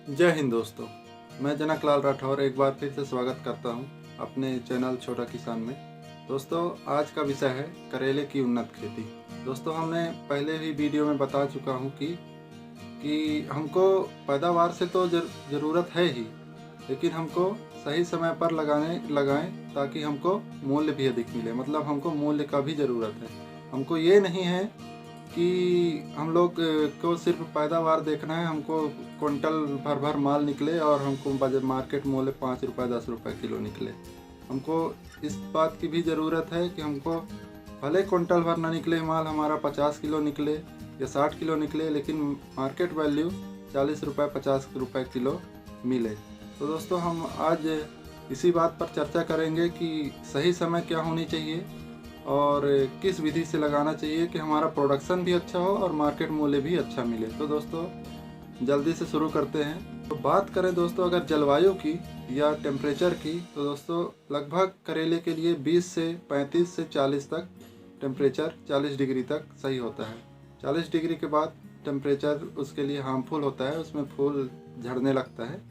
जय हिंद दोस्तों, मैं जनक लाल राठौर एक बार फिर से स्वागत करता हूं अपने चैनल छोटा किसान में। दोस्तों, आज का विषय है करेले की उन्नत खेती। दोस्तों, हमने पहले भी वीडियो में बता चुका हूं कि हमको पैदावार से तो ज़रूरत है ही, लेकिन हमको सही समय पर लगाएं ताकि हमको मूल्य भी अधिक मिले। मतलब हमको मूल्य का भी ज़रूरत है। हमको ये नहीं है कि हम लोग को सिर्फ पैदावार देखना है, हमको क्विंटल भर भर माल निकले और हमको बजट मार्केट मूल्य 5 रुपये 10 रुपये किलो निकले। हमको इस बात की भी ज़रूरत है कि हमको भले क्विंटल भर ना निकले माल, हमारा 50 किलो निकले या 60 किलो निकले, लेकिन मार्केट वैल्यू 40 रुपये 50 रुपये किलो मिले। तो दोस्तों, हम आज इसी बात पर चर्चा करेंगे कि सही समय क्या होनी चाहिए और किस विधि से लगाना चाहिए कि हमारा प्रोडक्शन भी अच्छा हो और मार्केट मूल्य भी अच्छा मिले। तो दोस्तों, जल्दी से शुरू करते हैं। तो बात करें दोस्तों अगर जलवायु की या टेम्परेचर की, तो दोस्तों लगभग करेले के लिए 20 से 35 से 40 तक टेम्परेचर, 40 डिग्री तक सही होता है। 40 डिग्री के बाद टेम्परेचर उसके लिए हार्मफुल होता है, उसमें फूल झड़ने लगता है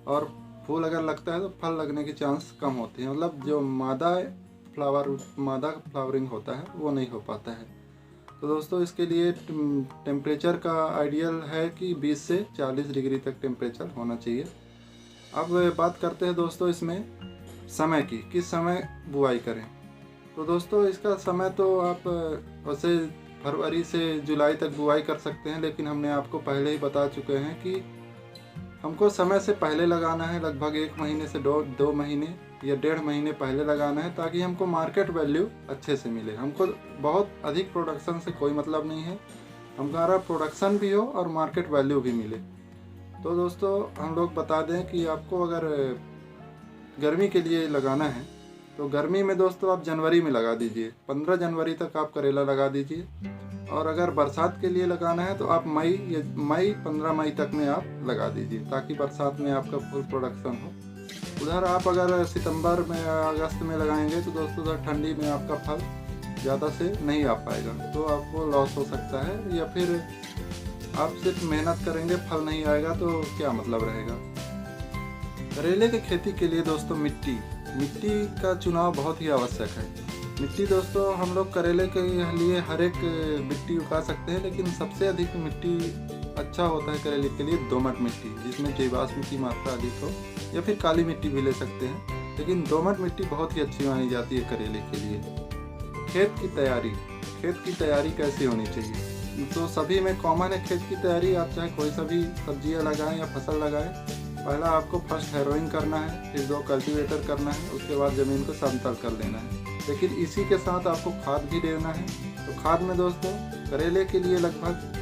और फूल अगर लगता है तो फल लगने के चांस कम होते हैं। मतलब जो मादा फ्लावरिंग होता है वो नहीं हो पाता है। तो दोस्तों, इसके लिए टेम्परेचर का आइडियल है कि 20 से 40 डिग्री तक टेम्परेचर होना चाहिए। अब बात करते हैं दोस्तों इसमें समय की, किस समय बुआई करें। तो दोस्तों, इसका समय तो आप वैसे फरवरी से जुलाई तक बुआई कर सकते हैं, लेकिन हमने आपको पहले ही बता चुके हैं कि हमको समय से पहले लगाना है। लगभग 1 महीने से 2 महीने या 1.5 महीने पहले लगाना है, ताकि हमको मार्केट वैल्यू अच्छे से मिले। हमको बहुत अधिक प्रोडक्शन से कोई मतलब नहीं है, हमारा प्रोडक्शन भी हो और मार्केट वैल्यू भी मिले। तो दोस्तों, हम लोग बता दें कि आपको अगर गर्मी के लिए लगाना है तो गर्मी में दोस्तों आप जनवरी में लगा दीजिए। 15 जनवरी तक आप करेला लगा दीजिए। और अगर बरसात के लिए लगाना है तो आप मई 15 मई तक में आप लगा दीजिए, ताकि बरसात में आपका फुल प्रोडक्शन हो। उधर आप अगर सितंबर में या अगस्त में लगाएंगे तो दोस्तों उधर ठंडी में आपका फल ज़्यादा से नहीं आ पाएगा, तो आपको लॉस हो सकता है। या फिर आप सिर्फ मेहनत करेंगे, फल नहीं आएगा तो क्या मतलब रहेगा। करेले की खेती के लिए दोस्तों मिट्टी का चुनाव बहुत ही आवश्यक है। मिट्टी दोस्तों, हम लोग करेले के लिए हर एक मिट्टी उगा सकते हैं, लेकिन सबसे अधिक मिट्टी अच्छा होता है करेले के लिए दोमट मिट्टी, जिसमें जीवाश्म की मात्रा अधिक हो, या फिर काली मिट्टी भी ले सकते हैं, लेकिन दोमट मिट्टी बहुत ही अच्छी मानी जाती है करेले के लिए। खेत की तैयारी कैसे होनी चाहिए। तो सभी में कॉमन है खेत की तैयारी। आप चाहे कोई सा भी सब्जियाँ लगाएं या फसल लगाएं, पहला आपको फर्स्ट हैरोइंग करना है, फिर 2 कल्टीवेटर करना है, उसके बाद ज़मीन को समतल कर लेना है। लेकिन इसी के साथ आपको खाद भी देना है। तो खाद में दोस्तों करेले के लिए लगभग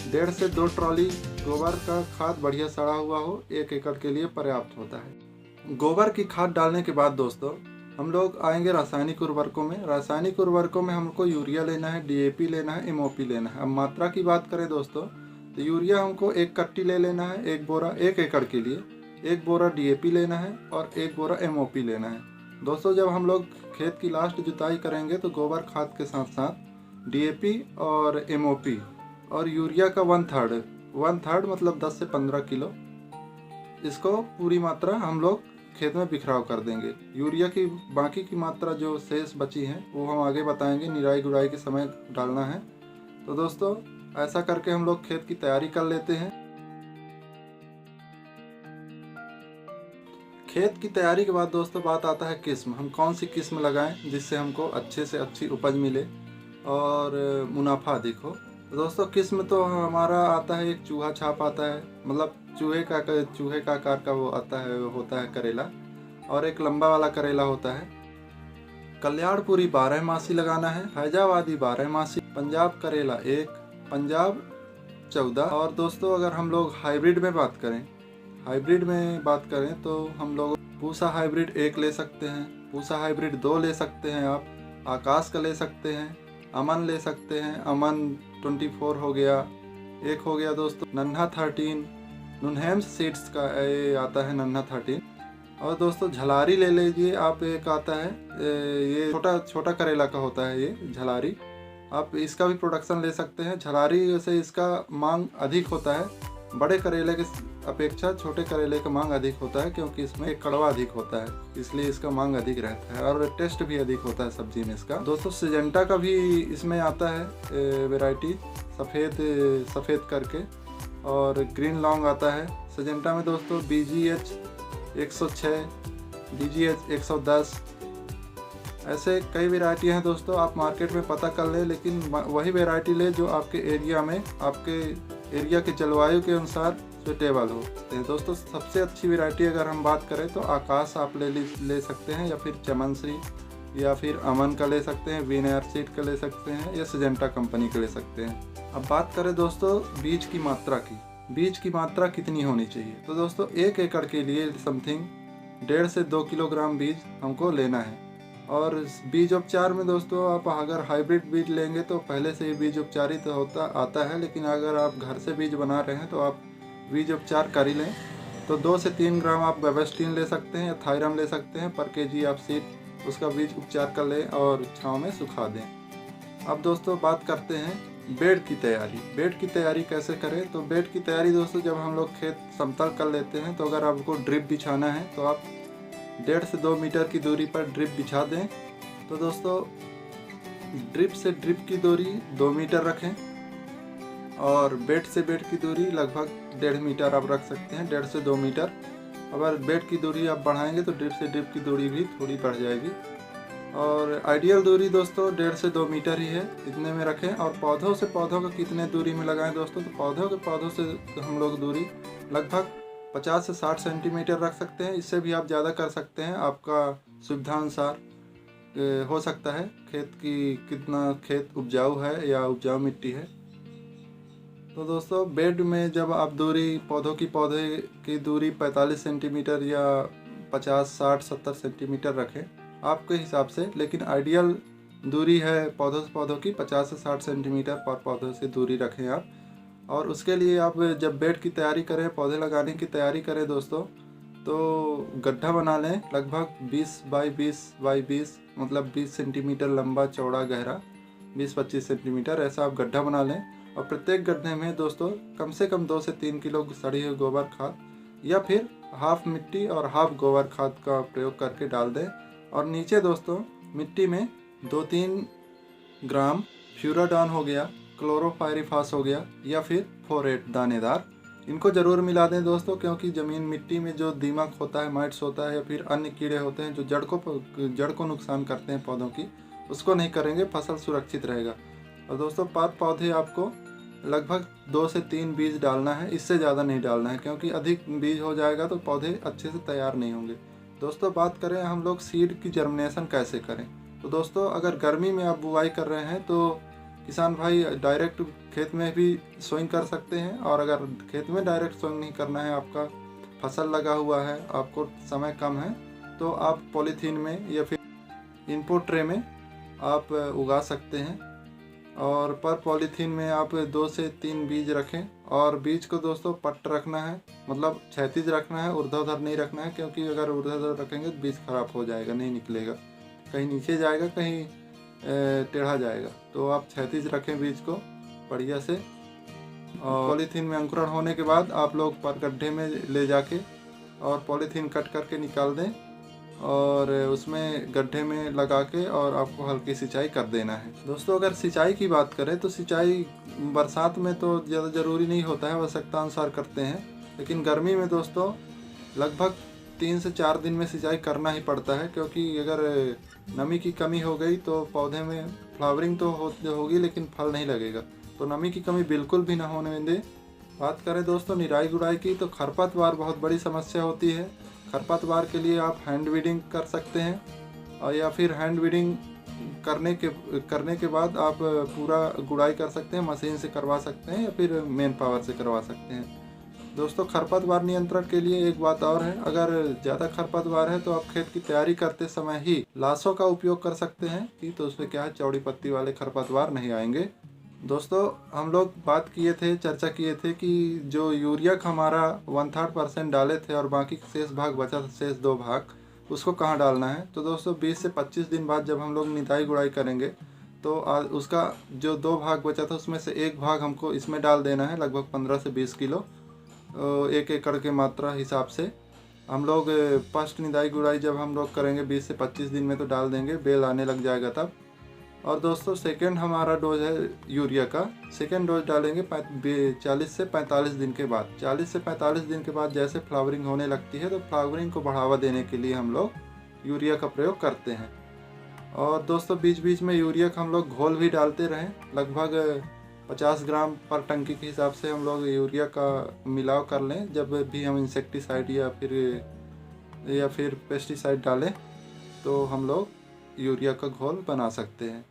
1.5 से 2 ट्रॉली गोबर का खाद बढ़िया सड़ा हुआ हो 1 एकड़ के लिए पर्याप्त होता है। गोबर की खाद डालने के बाद दोस्तों हम लोग आएंगे रासायनिक उर्वरकों में। रासायनिक उर्वरकों में हमको यूरिया लेना है, DAP लेना है, MOP लेना है। अब मात्रा की बात करें दोस्तों, तो यूरिया हमको 1 कट्टी ले लेना है, 1 बोरा 1 एकड़ के लिए, 1 बोरा DAP लेना है और 1 बोरा MOP लेना है। दोस्तों, जब हम लोग खेत की लास्ट जुताई करेंगे तो गोबर खाद के साथ साथ DAP और MOP और यूरिया का 1/3 मतलब 10 से 15 किलो, इसको पूरी मात्रा हम लोग खेत में बिखराव कर देंगे। यूरिया की बाकी की मात्रा जो शेष बची है वो हम आगे बताएंगे, निराई गुड़ाई के समय डालना है। तो दोस्तों, ऐसा करके हम लोग खेत की तैयारी कर लेते हैं। खेत की तैयारी के बाद दोस्तों बात आता है किस्म, हम कौन सी किस्म लगाएं जिससे हमको अच्छे से अच्छी उपज मिले और मुनाफा अधिक हो। तो दोस्तों, किस्म तो हमारा आता है, एक चूहा छाप आता है, मतलब चूहे का आकार का वो आता है, होता है करेला, और एक लंबा वाला करेला होता है। कल्याणपुरी 12मासी लगाना है, हैजाबादी 12मासी, पंजाब करेला 1, पंजाब 14। और दोस्तों, अगर हम लोग हाइब्रिड में बात करें तो हम लोग पूसा हाइब्रिड 1 ले सकते हैं, पूसा हाइब्रिड 2 ले सकते हैं, आप आकाश का ले सकते हैं, अमन ले सकते हैं, अमन 24 हो गया। एक हो गया दोस्तों नन्हा 13, नुनहेम्स सीड्स का आता है नन्हा 13। और दोस्तों झलारी ले लीजिए आप, एक आता है ये छोटा करेला का होता है ये झलारी, आप इसका भी प्रोडक्शन ले सकते हैं। झलारी से इसका मांग अधिक होता है, बड़े करेले के अपेक्षा छोटे करेले का मांग अधिक होता है, क्योंकि इसमें कड़वा अधिक होता है, इसलिए इसका मांग अधिक रहता है और टेस्ट भी अधिक होता है सब्जी में इसका। दोस्तों सिजेंटा का भी इसमें आता है वैरायटी, सफ़ेद करके, और ग्रीन लौंग आता है सिजेंटा में दोस्तों। BGH 106, BGH 110, ऐसे कई वैरायटी हैं दोस्तों। आप मार्केट में पता कर लें, लेकिन वही वैरायटी ले जो आपके एरिया में, आपके एरिया के जलवायु के अनुसार सुटेबल हो। तो दोस्तों सबसे अच्छी वैरायटी अगर हम बात करें तो आकाश आप ले सकते हैं, या फिर चमनश्री, या फिर अमन का ले सकते हैं, विनर सीड का ले सकते हैं, या सिजेंटा कंपनी का ले सकते हैं। अब बात करें दोस्तों बीज की मात्रा की, बीज की मात्रा कितनी होनी चाहिए। तो दोस्तों 1 एकड़ के लिए समथिंग 1.5 से 2 किलोग्राम बीज हमको लेना है। और बीज उपचार में दोस्तों आप अगर हाइब्रिड बीज लेंगे तो पहले से ही बीज उपचारित आता है, लेकिन अगर आप घर से बीज बना रहे हैं तो आप बीज उपचार कर ही लें। तो 2 से 3 ग्राम आप बेबेस्टीन ले सकते हैं या थायरम ले सकते हैं पर केजी आप सीड उसका बीज उपचार कर लें और छांव में सुखा दें। अब दोस्तों बात करते हैं बेड की तैयारी। बेड की तैयारी कैसे करें। तो बेड की तैयारी दोस्तों जब हम लोग खेत समतल कर लेते हैं तो अगर आपको ड्रिप बिछाना है तो आप 1.5 से 2 मीटर की दूरी पर ड्रिप बिछा दें। तो दोस्तों ड्रिप से ड्रिप की दूरी 2 मीटर रखें और बेड से बेड की दूरी लगभग 1.5 मीटर आप रख सकते हैं, 1.5 से 2 मीटर। अगर बेड की दूरी आप बढ़ाएंगे तो ड्रिप से ड्रिप की दूरी भी थोड़ी बढ़ जाएगी। और आइडियल दूरी दोस्तों 1.5 से 2 मीटर ही है, इतने में रखें। और पौधों से पौधों का कितने दूरी में लगाएं दोस्तों। तो पौधों से हम लोग दूरी लगभग 50 से 60 सेंटीमीटर रख सकते हैं। इससे भी आप ज़्यादा कर सकते हैं, आपका सुविधानुसार हो सकता है। कितना खेत उपजाऊ है या उपजाऊ मिट्टी है। तो दोस्तों बेड में जब आप दूरी पौधे की दूरी 45 सेंटीमीटर या 50, 60, 70 सेंटीमीटर रखें आपके हिसाब से, लेकिन आइडियल दूरी है पौधों से पौधों की 50 से 60 सेंटीमीटर पर पौधों से दूरी रखें आप। और उसके लिए आप जब बेड की तैयारी करें, पौधे लगाने की तैयारी करें दोस्तों, तो गड्ढा बना लें लगभग 20 बाई 20 मतलब 20 सेंटीमीटर लंबा, चौड़ा, गहरा 20-25 सेंटीमीटर ऐसा आप गड्ढा बना लें। और प्रत्येक गड्ढे में दोस्तों कम से कम 2 से 3 किलो सड़ी हुई गोबर खाद या फिर हाफ मिट्टी और हाफ गोबर खाद का प्रयोग करके डाल दें। और नीचे दोस्तों मिट्टी में 2-3 ग्राम फ्यूराडान हो गया, क्लोरोपाइरीफास हो गया, या फिर फोरेट दानेदार, इनको ज़रूर मिला दें दोस्तों। क्योंकि ज़मीन मिट्टी में जो दीमक होता है, माइट्स होता है या फिर अन्य कीड़े होते हैं जो जड़ को नुकसान करते हैं पौधों की, उसको नहीं करेंगे, फसल सुरक्षित रहेगा। और दोस्तों पर पौधे आपको लगभग 2 से 3 बीज डालना है, इससे ज़्यादा नहीं डालना है, क्योंकि अधिक बीज हो जाएगा तो पौधे अच्छे से तैयार नहीं होंगे। दोस्तों बात करें हम लोग सीड की जर्मिनेशन कैसे करें। तो दोस्तों अगर गर्मी में आप बुवाई कर रहे हैं तो किसान भाई डायरेक्ट खेत में भी सोइंग कर सकते हैं। और अगर खेत में डायरेक्ट सोइंग नहीं करना है, आपका फसल लगा हुआ है, आपको समय कम है, तो आप पॉलीथीन में या फिर इनपुट ट्रे में आप उगा सकते हैं। और पर पॉलीथीन में आप 2 से 3 बीज रखें। और बीज को दोस्तों पट्ट रखना है, मतलब क्षैतिज रखना है, ऊर्ध्वाधर नहीं रखना है, क्योंकि अगर ऊर्ध्वाधर रखेंगे तो बीज खराब हो जाएगा, नहीं निकलेगा, कहीं नीचे जाएगा, कहीं टेढ़ा जाएगा। तो आप क्षैतिज रखें बीज को बढ़िया से। और पॉलीथीन में अंकुरण होने के बाद आप लोग पर गड्ढे में ले जाके और पॉलीथीन कट करके निकाल दें और उसमें गड्ढे में लगा के और आपको हल्की सिंचाई कर देना है। दोस्तों अगर सिंचाई की बात करें तो सिंचाई बरसात में तो ज़्यादा ज़रूरी नहीं होता है, आवश्यकता अनुसार करते हैं। लेकिन गर्मी में दोस्तों लगभग 3 से 4 दिन में सिंचाई करना ही पड़ता है, क्योंकि अगर नमी की कमी हो गई तो पौधे में फ्लावरिंग तो होगी लेकिन फल नहीं लगेगा। तो नमी की कमी बिल्कुल भी ना होने दें। बात करें दोस्तों निराई गुड़ाई की, तो खरपतवार बहुत बड़ी समस्या होती है। खरपतवार के लिए आप हैंड वीडिंग कर सकते हैं, और या फिर हैंड वीडिंग करने के बाद आप पूरा गुड़ाई कर सकते हैं, मशीन से करवा सकते हैं या फिर मेन पावर से करवा सकते हैं। दोस्तों खरपतवार नियंत्रण के लिए एक बात और है, अगर ज़्यादा खरपतवार है तो आप खेत की तैयारी करते समय ही लाशों का उपयोग कर सकते हैं कि तो उसमें क्या है, चौड़ी पत्ती वाले खरपतवार नहीं आएंगे। दोस्तों हम लोग चर्चा किए थे कि जो यूरिया का हमारा 1/3% डाले थे और बाकी शेष भाग बचा था, शेष 2 भाग, उसको कहाँ डालना है। तो दोस्तों 20 से 25 दिन बाद जब हम लोग निदाई गुड़ाई करेंगे तो उसका जो 2 भाग बचा था उसमें से 1 भाग हमको इसमें डाल देना है, लगभग 15 से 20 किलो। 1 एकड़ के मात्रा हिसाब से हम लोग फर्स्ट निदाई गुड़ाई जब हम लोग करेंगे 20 से 25 दिन में तो डाल देंगे, बेल आने लग जाएगा तब। और दोस्तों सेकेंड हमारा डोज है यूरिया का, सेकेंड डोज डालेंगे 40 से 45 दिन के बाद। 40 से 45 दिन के बाद जैसे फ्लावरिंग होने लगती है तो फ्लावरिंग को बढ़ावा देने के लिए हम लोग यूरिया का प्रयोग करते हैं। और दोस्तों बीच बीच में यूरिया का हम लोग घोल भी डालते रहें, लगभग 50 ग्राम पर टंकी के हिसाब से हम लोग यूरिया का मिलाव कर लें जब भी हम इंसेक्टिसाइड या फिर पेस्टिसाइड डालें तो हम लोग यूरिया का घोल बना सकते हैं।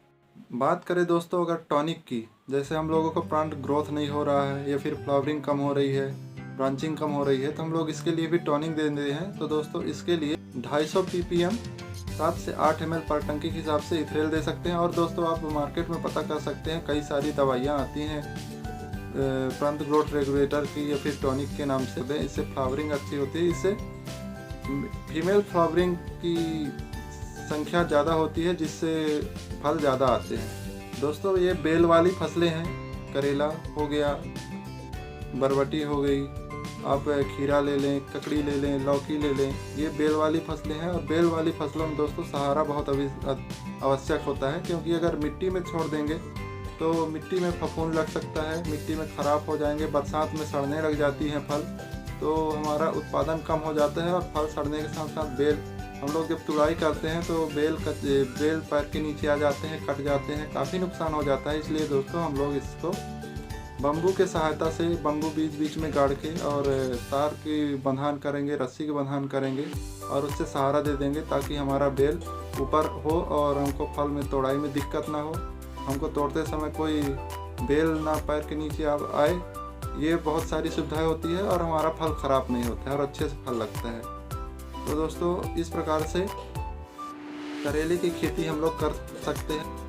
बात करें दोस्तों अगर टॉनिक की, जैसे हम लोगों को प्लांट ग्रोथ नहीं हो रहा है या फिर फ्लावरिंग कम हो रही है, ब्रांचिंग कम हो रही है, तो हम लोग इसके लिए भी टॉनिक दे देते हैं। तो दोस्तों इसके लिए 250 ppm 7 से 8 ml पर टंकी के हिसाब से इथेनॉल दे सकते हैं। और दोस्तों आप मार्केट में पता कर सकते हैं, कई सारी दवाइयाँ आती हैं प्लांट ग्रोथ रेगुलेटर की या फिर टॉनिक के नाम से। इससे फ्लावरिंग अच्छी होती है, इससे फीमेल फ्लावरिंग की संख्या ज़्यादा होती है जिससे फल ज़्यादा आते हैं। दोस्तों ये बेल वाली फसलें हैं, करेला हो गया, बरबटी हो गई, आप खीरा ले लें, ककड़ी ले लें, लौकी ले लें, ये बेल वाली फसलें हैं। और बेल वाली फसलों में दोस्तों सहारा बहुत आवश्यक होता है, क्योंकि अगर मिट्टी में छोड़ देंगे तो मिट्टी में फफूंद लग सकता है, मिट्टी में ख़राब हो जाएंगे, बरसात में सड़ने लग जाती हैं फल, तो हमारा उत्पादन कम हो जाता है। और फल सड़ने के साथ साथ बेल, हम लोग जब तुड़ाई करते हैं तो बेल पैर के नीचे आ जाते हैं, कट जाते हैं, काफ़ी नुकसान हो जाता है। इसलिए दोस्तों हम लोग इसको बम्बू के सहायता से, बम्बू बीच बीच में गाड़ के और तार की बंधान करेंगे, रस्सी की बंधान करेंगे और उससे सहारा दे देंगे ताकि हमारा बेल ऊपर हो और हमको फल में तोड़ाई में दिक्कत ना हो, हमको तोड़ते समय कोई बेल ना पैर के नीचे आए। ये बहुत सारी सुविधाएं होती है और हमारा फल ख़राब नहीं होता है और अच्छे से फल लगता है। तो दोस्तों इस प्रकार से करेले की खेती हम लोग कर सकते हैं।